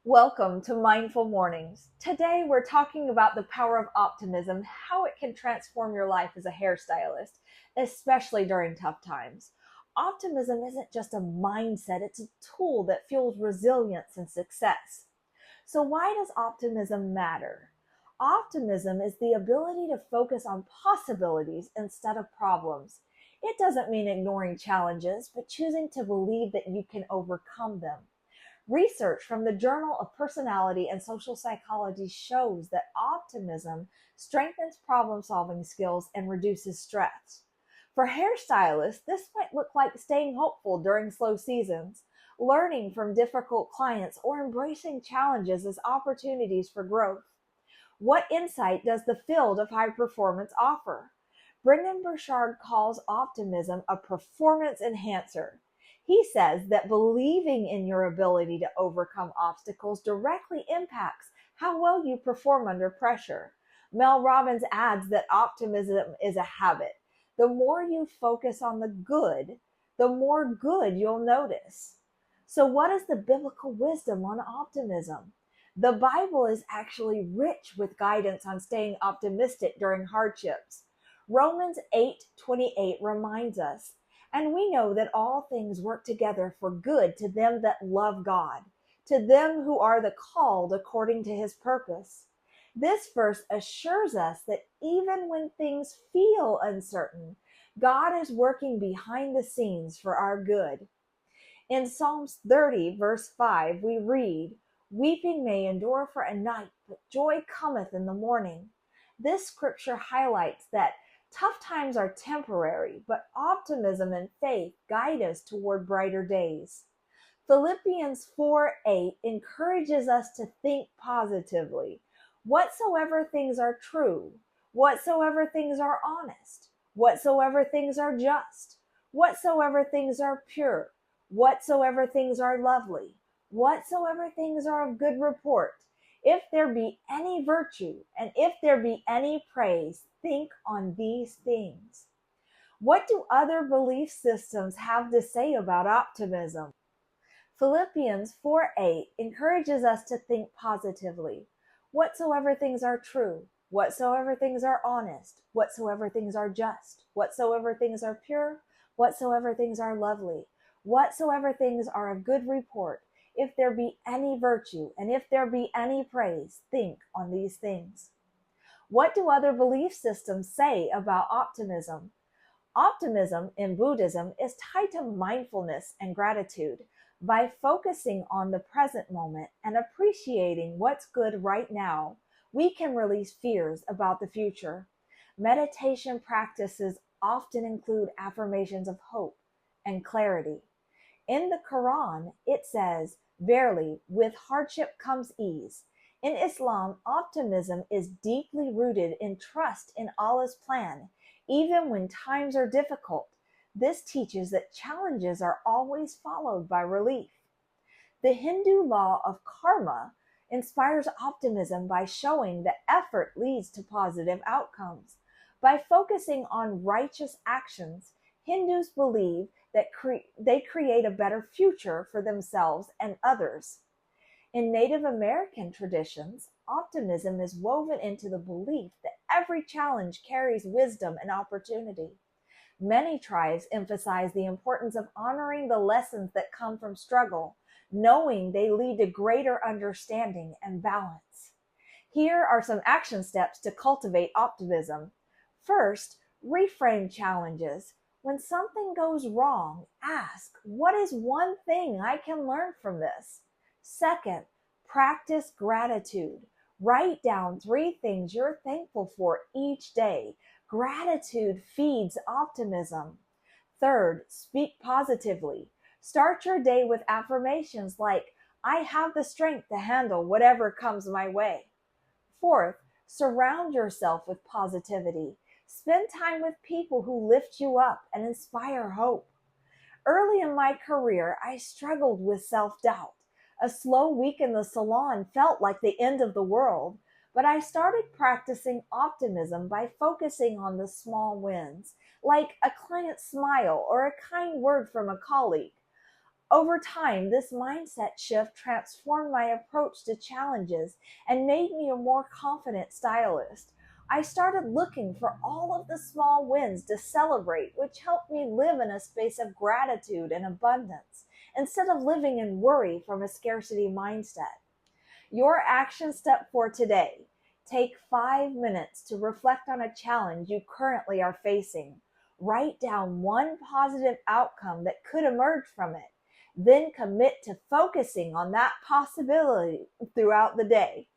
Welcome to Mindful Mornings. Today we're talking about the power of optimism, how it can transform your life as a hairstylist, especially during tough times. Optimism isn't just a mindset, it's a tool that fuels resilience and success. So, why does optimism matter? Optimism is the ability to focus on possibilities instead of problems. It doesn't mean ignoring challenges, but choosing to believe that you can overcome them. Research from the Journal of Personality and Social Psychology shows that optimism strengthens problem solving skills and reduces stress. For hairstylists, this might look like staying hopeful during slow seasons, learning from difficult clients, or embracing challenges as opportunities for growth. What insight does the field of high performance offer? Brendan Burchard calls optimism a performance enhancer. He says that believing in your ability to overcome obstacles directly impacts how well you perform under pressure. Mel Robbins adds that optimism is a habit. The more you focus on the good, the more good you'll notice. So, what is the biblical wisdom on optimism? The Bible is actually rich with guidance on staying optimistic during hardships. Romans 8:28 reminds us, and we know that all things work together for good to them that love God, to them who are the called according to his purpose. This verse assures us that even when things feel uncertain, God is working behind the scenes for our good. In Psalms 30, verse 5, we read, "Weeping may endure for a night, but joy cometh in the morning." This scripture highlights that tough times are temporary, but optimism and faith guide us toward brighter days. Philippians 4:8 encourages us to think positively. Whatsoever things are true, whatsoever things are honest, whatsoever things are just, whatsoever things are pure, whatsoever things are lovely, whatsoever things are of good report, if there be any virtue, and if there be any praise, think on these things. What do other belief systems have to say about optimism? Philippians 4:8 encourages us to think positively. Whatsoever things are true, whatsoever things are honest, whatsoever things are just, whatsoever things are pure, whatsoever things are lovely, whatsoever things are of good report, if there be any virtue, and if there be any praise, think on these things. What do other belief systems say about optimism? Optimism in Buddhism is tied to mindfulness and gratitude. By focusing on the present moment and appreciating what's good right now, we can release fears about the future. Meditation practices often include affirmations of hope and clarity. In the Quran, it says, "Verily, with hardship comes ease." In Islam, optimism is deeply rooted in trust in Allah's plan, even when times are difficult. This teaches that challenges are always followed by relief. The Hindu law of karma inspires optimism by showing that effort leads to positive outcomes. By focusing on righteous actions, Hindus believe that they create a better future for themselves and others. In Native American traditions, optimism is woven into the belief that every challenge carries wisdom and opportunity. Many tribes emphasize the importance of honoring the lessons that come from struggle, knowing they lead to greater understanding and balance. Here are some action steps to cultivate optimism. First, reframe challenges. When something goes wrong, ask, what is one thing I can learn from this? Second, practice gratitude. Write down 3 things you're thankful for each day. Gratitude feeds optimism. Third, speak positively. Start your day with affirmations like, "I have the strength to handle whatever comes my way." Fourth, surround yourself with positivity. Spend time with people who lift you up and inspire hope. Early in my career, I struggled with self-doubt. A slow week in the salon felt like the end of the world, but I started practicing optimism by focusing on the small wins, like a client smile or a kind word from a colleague. Over time, this mindset shift transformed my approach to challenges and made me a more confident stylist. I started looking for all of the small wins to celebrate, which helped me live in a space of gratitude and abundance instead of living in worry from a scarcity mindset. Your action step for today: take 5 minutes to reflect on a challenge you currently are facing. Write down one positive outcome that could emerge from it. Then commit to focusing on that possibility throughout the day.